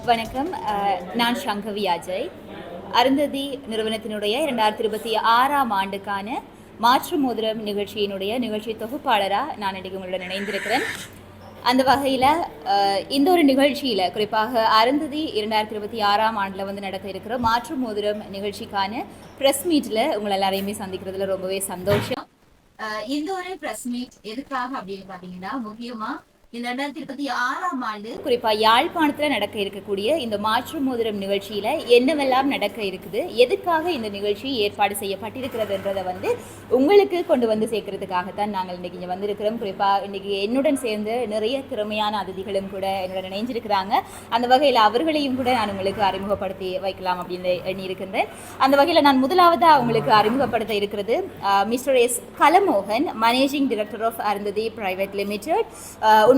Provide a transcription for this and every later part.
வணக்கம். நான் சங்கவி அஜய். அருந்ததி நிறுவனத்தினுடைய 2026ஆம் ஆண்டுக்கான மாற்று மோதிரம் நிகழ்ச்சி தொகுப்பாளராக நான் இன்றைக்கு உங்களுடன் இணைந்திருக்கிறேன். அந்த வகையில் இந்த ஒரு நிகழ்ச்சியில் குறிப்பாக அருந்ததி 2026ஆம் ஆண்டில் நடக்க இருக்கிற மாற்று மோதிரம் நிகழ்ச்சிக்கான ப்ரெஸ் மீட்டில் உங்களை எல்லாரையுமே சந்திக்கிறதுல ரொம்பவே சந்தோஷம். இந்த ஒரு ப்ரெஸ் மீட் எதுக்காக அப்படின்னு பார்த்தீங்கன்னா, முக்கியமாக இந்த 2026ஆம் ஆண்டு குறிப்பாக யாழ்ப்பாணத்தில் நடக்க இருக்கக்கூடிய இந்த மாற்று மோதிரம் நிகழ்ச்சியில் என்னவெல்லாம் நடக்க இருக்குது, எதுக்காக இந்த நிகழ்ச்சி ஏற்பாடு செய்யப்பட்டிருக்கிறதுன்றதை உங்களுக்கு கொண்டு வந்து சேர்க்கறதுக்காகத்தான் நாங்கள் இன்றைக்கி இங்கே வந்திருக்கிறோம். குறிப்பாக இன்றைக்கி என்னுடன் சேர்ந்து நிறைய திறமையான அதிதிகளும் கூட என்னுடன் இணைஞ்சிருக்கிறாங்க. அந்த வகையில் அவர்களையும் கூட நான் உங்களுக்கு அறிமுகப்படுத்தி வைக்கலாம் அப்படின்னு எண்ணி இருக்கின்றேன். அந்த வகையில் நான் முதலாவதாக உங்களுக்கு அறிமுகப்படுத்த இருக்கிறது Mr S Kalamohan, managing director of Arundhati private limited.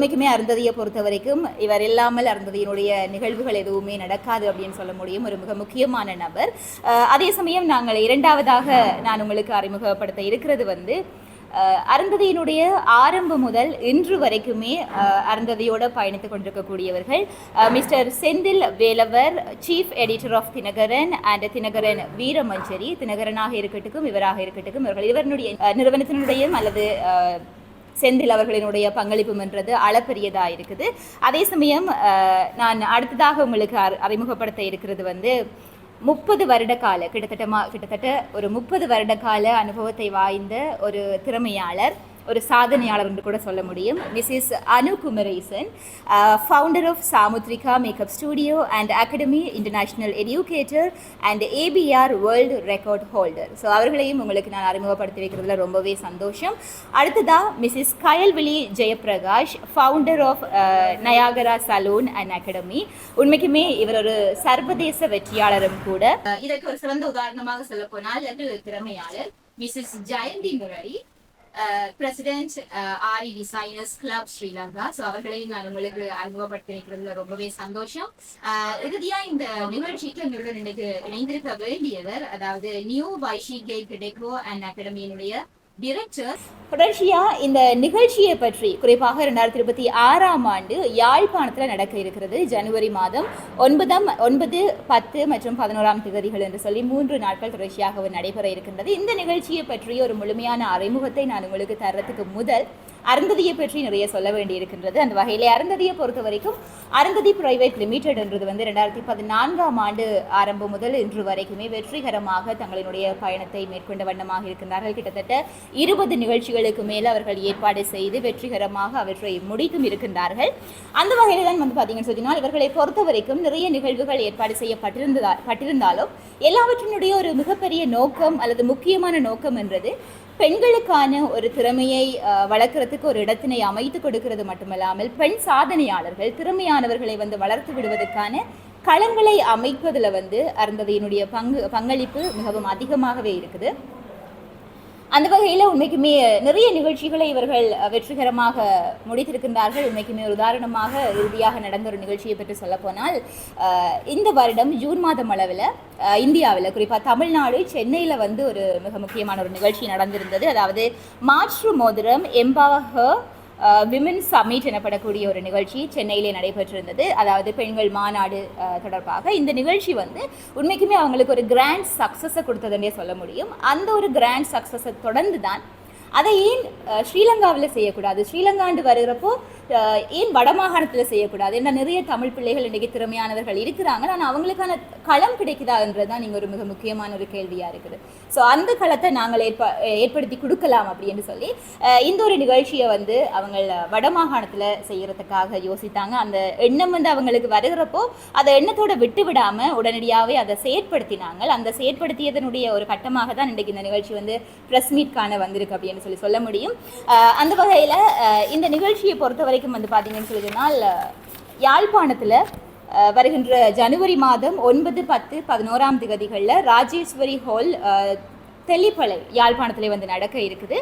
உண்மைக்குமே அருந்ததியை பொறுத்த வரைக்கும் இவர் இல்லாமல் அருந்ததியினுடைய நிகழ்வுகள் எதுவுமே நடக்காது அப்படின்னு சொல்ல முடியும். ஒரு மிக முக்கியமான நபர். அதே சமயம் நாங்கள் இரண்டாவதாக நான் உங்களுக்கு அறிமுகப்படுத்த இருக்கிறது அருந்ததியினுடைய ஆரம்பம் முதல் இன்று வரைக்குமே அருந்ததியோடு பயணித்துக் கொண்டிருக்கக்கூடியவர்கள் Mr Senthil Velavar, chief editor of Dinakaran and Dinakaran Veeramanjari. தினகரனாக இருக்கட்டும் இவராக இருக்கட்டும் இவர்களுடைய நிறுவனத்தினுடைய அல்லது செந்தில் அவர்களினுடைய பங்களிப்பும் என்றது அளப்பரியதாக இருக்குது. அதே சமயம் நான் அடுத்ததாக உங்களுக்கு அறிமுகப்படுத்த இருக்கிறது 30 வருட கால கிட்டத்தட்ட ஒரு 30 வருட கால அனுபவத்தை வாய்ந்த ஒரு திறமையாளர், ஒரு சாதனையாளர் என்று கூட சொல்ல முடியும். Mrs Anu Kumaresan, founder of Samudrika makeup studio and academy, international educator and ABR world record holder. So அவர்களையும் உங்களுக்கு நான் அறிமுகப்படுத்தி வைக்கிறதுல ரொம்பவே சந்தோஷம். அடுத்ததாக Mrs Kayalvizhi Jayaprakash, founder of Niagara salon and academy. உண்மைக்குமே இவர் ஒரு சர்வதேச வெற்றியாளரும் கூட. இதற்கு ஒரு சிறந்த உதாரணமாக சொல்ல போனால் திறமையாளர் மிஸ்ஸஸ் ஜெயந்தி முரளி, பிரசிடென்ட் ஆரி டிசைனர்ஸ் கிளப் ஸ்ரீலங்கா. ஸோ அவர்களையும் நான் உங்களுக்கு அறிமுகப்படுத்தி வைக்கிறதுல ரொம்பவே சந்தோஷம். இறுதியா இந்த நிகழ்ச்சிக்கு எங்களுடன் இன்னைக்கு இணைந்திருக்க வேண்டியவர், அதாவது நியூ வைஷி கேக் டெக்கோ அண்ட் அகாடமியினுடைய டிரெக்டர். தொடர்ச்சியா இந்த நிகழ்ச்சியை பற்றி குறிப்பாக 2026ஆம் ஆண்டு யாழ்ப்பாணத்தில் நடக்க இருக்கிறது. ஜனவரி மாதம் 9, 10 மற்றும் 11ஆம் தேதிகள் என்று சொல்லி 3 நாட்கள் தொடர்ச்சியாக நடைபெற இருக்கின்றது. இந்த நிகழ்ச்சியை பற்றி ஒரு முழுமையான அறிமுகத்தை நான் உங்களுக்கு தர்றதுக்கு முதல் அருந்ததியை பற்றி நிறைய சொல்ல வேண்டி இருக்கின்றது. அந்த வகையிலே அருந்ததியை பொறுத்த வரைக்கும் அருந்ததி பிரைவேட் லிமிடெட் என்றது 2014ஆம் ஆண்டு ஆரம்பம் முதல் இன்று வரைக்குமே வெற்றிகரமாக தங்களினுடைய பயணத்தை மேற்கொண்ட வண்ணமாக இருக்கின்றார்கள். கிட்டத்தட்ட 20 நிகழ்ச்சிகளுக்கு மேலே அவர்கள் ஏற்பாடு செய்து வெற்றிகரமாக அவற்றை முடித்தும் இருக்கின்றார்கள். அந்த வகையில் தான் பார்த்தீங்கன்னு சொன்னால் இவர்களை பொறுத்த வரைக்கும் நிறைய நிகழ்வுகள் ஏற்பாடு செய்யப்பட்டிருந்தாலும் எல்லாவற்றினுடைய ஒரு மிகப்பெரிய நோக்கம் அல்லது முக்கியமான நோக்கம் என்றது பெண்களுக்கான ஒரு திறமையை வளர்க்கறதுக்கு ஒரு இடத்தினை அமைத்து கொடுக்கிறது மட்டுமல்லாமல் பெண் சாதனையாளர்கள் திறமையானவர்களை வளர்த்து விடுவதற்கான களங்களை அமைப்பதில் அருந்ததியினுடைய பங்களிப்பு மிகவும் அதிகமாகவே இருக்குது. அந்த வகையில் உண்மைக்குமே நிறைய நிகழ்ச்சிகளை இவர்கள் வெற்றிகரமாக முடித்திருக்கின்றார்கள். உண்மைக்குமே ஒரு உதாரணமாக இறுதியாக நடந்த ஒரு நிகழ்ச்சியை பற்றி சொல்லப்போனால் இந்த வருடம் ஜூன் மாதம் அளவில் இந்தியாவில் குறிப்பாக தமிழ்நாடு சென்னையில் ஒரு மிக முக்கியமான ஒரு நிகழ்ச்சி நடந்திருந்தது. அதாவது மாற்று மோதிரம் எம்பவர் விமன் சமிட் எனப்படக்கூடிய ஒரு நிகழ்ச்சி சென்னையிலே நடைபெற்றிருந்தது. அதாவது பெண்கள் மாநாடு தொடர்பாக இந்த நிகழ்ச்சி உண்மைக்குமே அவங்களுக்கு ஒரு கிராண்ட் சக்ஸஸை கொடுத்ததுன்னே சொல்ல முடியும். அந்த ஒரு கிராண்ட் சக்ஸஸை தொடர்ந்து தான் அதை ஏன் ஸ்ரீலங்காவில் செய்யக்கூடாது, ஸ்ரீலங்காண்டு வருகிறப்போ ஏன் வடமாகாணத்தில் செய்யக்கூடாது, ஏன்னா நிறைய தமிழ் பிள்ளைகள் இன்றைக்கி திறமையானவர்கள் இருக்கிறாங்க, ஆனால் அவங்களுக்கான களம் கிடைக்குதான்றது தான் நீங்கள் ஒரு மிக முக்கியமான ஒரு கேள்வியாக இருக்குது. ஸோ அந்த களத்தை நாங்கள் ஏற்படுத்தி கொடுக்கலாம் அப்படின்னு சொல்லி இந்த ஒரு நிகழ்ச்சியை அவங்க வடமாகாணத்தில் செய்கிறதுக்காக யோசித்தாங்க. அந்த எண்ணம் அவங்களுக்கு வருகிறப்போ அதை எண்ணத்தோடு விட்டு விடாமல் உடனடியாகவே அதை செயற்படுத்தினாங்க. அந்த செயற்படுத்தியதனுடைய ஒரு கட்டமாக தான் இன்றைக்கு இந்த நிகழ்ச்சி ப்ரெஸ் மீட்கான வந்திருக்கு அப்படின்னு சொல்ல முடியும். அந்த வகையில் இந்த நிகழ்ச்சியை பொறுத்த வரைக்கும் பார்த்தீங்கன்னு சொல்லினால் யாழ்ப்பாணத்தில் வருகின்ற ஜனவரி மாதம் 9, 10, 11ஆம் தேதிகளில் ராஜேஸ்வரி ஹால் தெல்லிப்பளை யாழ்ப்பாணத்திலே வந்து நடக்க இருக்குது.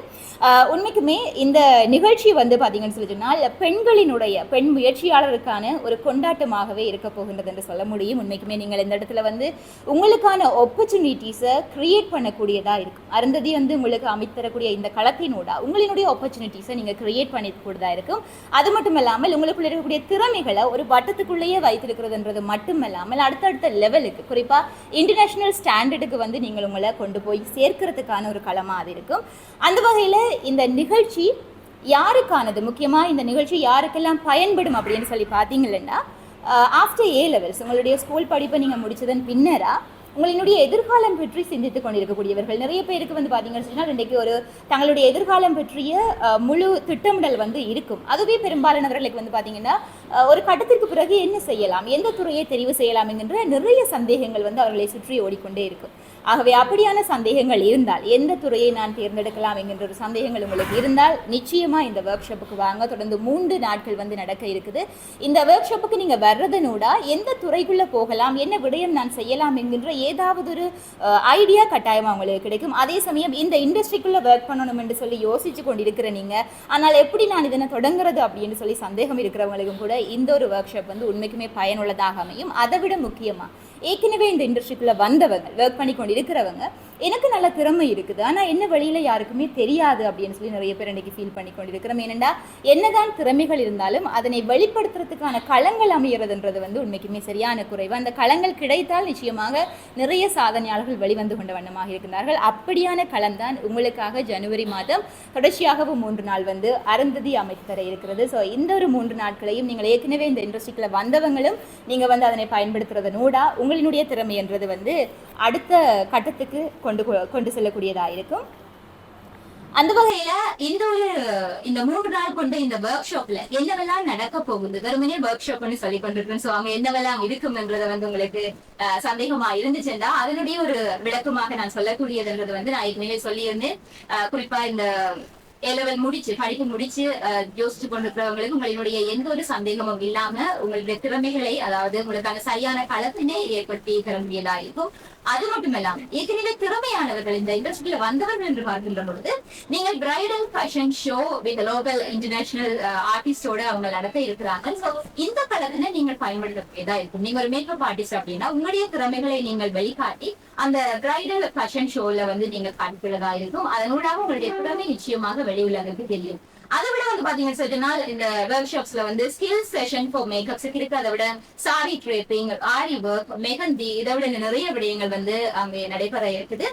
உண்மைக்குமே இந்த நிகழ்ச்சி வந்து பார்த்தீங்கன்னு சொல்லி சொன்னால் பெண் முயற்சியாளருக்கான ஒரு கொண்டாட்டமாகவே இருக்க போகின்றது என்று சொல்ல முடியும். உண்மைக்குமே நீங்கள் இந்த இடத்துல வந்து உங்களுக்கான ஆப்பர்ச்சுனிட்டிஸை கிரியேட் பண்ணக்கூடியதாக இருக்கும். அருந்ததி வந்து உங்களுக்கு அமைத்தரக்கூடிய இந்த களத்தினூடா உங்களினுடைய ஆப்பர்ச்சுனிட்டிஸை நீங்கள் கிரியேட் பண்ணிக்கூடியதாக இருக்கும். அது மட்டும் இல்லாமல் உங்களுக்குள்ள இருக்கக்கூடிய திறமைகளை ஒரு வட்டத்துக்குள்ளேயே வைத்திருக்கிறதுன்றது மட்டுமல்லாமல் அடுத்தடுத்த லெவலுக்கு, குறிப்பாக இன்டர்நேஷனல் ஸ்டாண்டர்டுக்கு வந்து நீங்கள் உங்களை கொண்டு போய் சேர்க்கிறதுக்கான ஒரு களமாக அது இருக்கும். அந்த வகையில் இந்த நிகழ்ச்சி யாருக்கானது, முக்கியமாக இந்த நிகழ்ச்சி யாருக்கெல்லாம் பயன்படும் அப்படின்னு சொல்லி பார்த்தீங்கன்னா, ஆஃப்டர் ஏ லெவல்ஸ் உங்களுடைய ஸ்கூல் படிப்பை நீங்கள் முடிச்சதன் பின்னராக உங்களுடைய எதிர்காலம் பற்றி சிந்தித்துக் கொண்டிருக்கக்கூடியவர்கள் நிறைய பேருக்கு வந்து பார்த்தீங்கன்னு சொன்னால் இன்றைக்கு ஒரு தங்களுடைய எதிர்காலம் பற்றிய முழு திட்டமிடல் வந்து இருக்கும். அதுவே பெரும்பாலானவர்களுக்கு வந்து பார்த்தீங்கன்னா ஒரு கட்டத்திற்கு பிறகு என்ன செய்யலாம், எந்த துறையை தெரிவு செய்யலாம் என்கின்ற நிறைய சந்தேகங்கள் வந்து அவர்களை சுற்றி ஓடிக்கொண்டே இருக்கும். ஆகவே அப்படியான சந்தேகங்கள் இருந்தால், எந்த துறையை நான் தேர்ந்தெடுக்கலாம் என்கின்ற ஒரு சந்தேகங்கள் உங்களுக்கு இருந்தால் நிச்சயமாக இந்த ஒர்க் ஷாப்புக்கு வாங்க. தொடர்ந்து 3 நாட்கள் வந்து நடக்க இருக்குது. இந்த ஒர்க் ஷாப்புக்கு நீங்கள் வர்றதனோட எந்த துறைக்குள்ளே போகலாம், என்ன விடயம் நான் செய்யலாம் என்கின்ற ஏதாவது ஒரு ஐடியா கட்டாயமாக உங்களுக்கு கிடைக்கும். அதே சமயம் இந்த இண்டஸ்ட்ரிக்குள்ளே ஒர்க் பண்ணணும் என்று சொல்லி யோசிச்சு கொண்டிருக்கிற நீங்கள், ஆனால் எப்படி நான் இதனை தொடங்குறது அப்படின்னு சொல்லி சந்தேகம் இருக்கிறவங்களுக்கும் கூட இந்த ஒரு ஒர்க் ஷாப் வந்து உண்மைக்குமே பயனுள்ளதாக அமையும். அதை விட முக்கியமாக ஏற்கனவே இந்த இண்டஸ்ட்ரிக்குள்ளே வந்தவங்க, ஒர்க் பண்ணி கொண்டு இருக்கிறவங்க, எனக்கு நல்ல திறமை இருக்குது ஆனால் என்ன வழியில் யாருக்குமே தெரியாது அப்படின்னு சொல்லி நிறைய பேர் இன்றைக்கி ஃபீல் பண்ணி கொண்டிருக்கிறோம். ஏனெண்டா என்னதான் திறமைகள் இருந்தாலும் அதனை வெளிப்படுத்துறதுக்கான களங்கள் அமைகிறதுன்றது வந்து உண்மைக்குமே சரியான குறைவு. அந்த களங்கள் கிடைத்தால் நிச்சயமாக நிறைய சாதனையாளர்கள் வெளிவந்து கொண்ட வண்ணமாக இருக்கிறார்கள். அப்படியான களம் தான் உங்களுக்காக ஜனவரி மாதம் தொடர்ச்சியாகவும் 3 நாள் வந்து அருந்ததி அமைத்து தர இருக்கிறது. ஸோ இந்த ஒரு 3 நாட்களையும் நீங்கள் ஏற்கனவே இந்த இண்டஸ்ட்ரிக்குள்ள வந்தவங்களும் நீங்கள் வந்து அதனை பயன்படுத்துறதனோட உங்களினுடைய திறமை என்றது வந்து அடுத்த கட்டத்துக்கு கொண்டு செல்லக்கூடியதாக இருக்கும். அந்த வகையில இந்த 3 நாள் கொண்ட இந்த ஒர்க் ஷாப்ல என்னவெல்லாம் நடக்க போகுது, வெறுமனே ஒர்க் ஷாப்னு சொல்லி கொண்டிருக்கேன். சோ அங்க என்னவெல்லாம் இருக்கும்ன்றத வந்து உங்களுக்கு சந்தேகமா இருந்துச்சுன்னா அதனுடைய ஒரு விளக்கமாக நான் சொல்லக்கூடியதுன்றது வந்து நான் ஏற்கனவே சொல்லியிருந்தேன். குறிப்பா இந்த ஏலெவல் முடிச்சு படிப்பு முடிச்சு யோசிச்சு கொண்டிருக்கிறவங்களுக்கு உங்களுடைய எந்த ஒரு சந்தேகமும் இல்லாம உங்களுடைய திறமைகளை, அதாவது உங்களுக்கான சரியான களத்தினை ஏற்படுத்தி தர முடியதா இருக்கும். அது மட்டும் இல்லாம ஏற்கனவே திறமையானவர்கள் இந்த இண்டஸ்ட்ரியில வந்தவர்கள் என்று பார்க்கின்ற பொழுது நீங்கள் bridal fashion show with local international ஆர்டிஸ்டோட அவங்க நடத்த இருக்கிறாங்க. சோ இந்த களத்தினை நீங்கள் பயன்படுத்தக்கூடியதா இருக்கும். நீங்க ஒரு மேக்கப் ஆர்டிஸ்ட் அப்படின்னா உங்களுடைய திறமைகளை நீங்கள் வெளிக்காட்டி அந்த பிரைடல் ஃபேஷன் ஷோல வந்து நீங்க காண்பிக்கிறதா இருக்கும். அதனூடாக உங்களுடைய திறமை நிச்சயமாக வெளி உலகுக்கு தெரியும். அதை விட வந்து பாத்தீங்கன்னு சொன்னா இந்த ஒர்க் ஷாப்ஸ்ல வந்து ஸ்கில் செஷன் ஃபார் மேக்கப்ஸ் இருக்கு. அதை விட சாரி ட்ரேப்பிங், ஆரி ஒர்க், மெஹந்தி, இதை விட நிறைய விடயங்கள் வந்து அங்கே நடைபெற இருக்குது.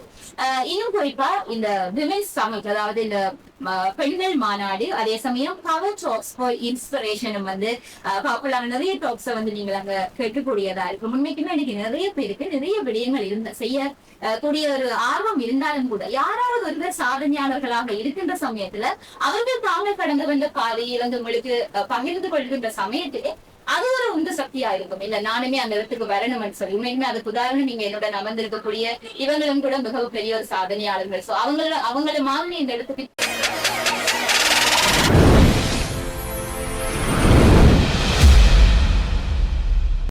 இன்னும் குறிப்பா இந்த விமென்ஸ் சமிட், அதாவது இந்த பெண்கள் மாநாடு, அதே சமயம் பவர் டாக்ஸ் ஃபார் இன்ஸ்பிரேஷனும் வந்து பாப்புலரான நிறைய டாக்ஸை வந்து நீங்கள் அங்க கேட்கக்கூடியதா இருக்கு. உண்மைக்குமே இன்னைக்கு நிறைய பேருக்கு நிறைய விடயங்கள் செய்ய கூடிய ஒரு ஆர்வம் இருந்தாலும் கூட யாராவது ஒருவர் சாதனையாளர்களாக இருக்கின்ற சமயத்துல அவர்கள் தாங்கள் கடந்து வந்த பாதையை வந்து உங்களுக்கு பகிர்ந்து கொள்கின்ற சமயத்திலே அது ஒரு உந்து சக்தியா இருக்கும். இல்ல நானுமே அந்த இடத்துக்கு வரணும்னு சொல்லி உண்மைக்குமே அதுக்கு உதாரணம் நீங்க என்னோட அமர்ந்திருக்கக்கூடிய இவங்களும் கூட மிகவும் பெரிய ஒரு சாதனையாளர்கள். சோ அவங்கள மாதிரி இந்த இடத்துக்கு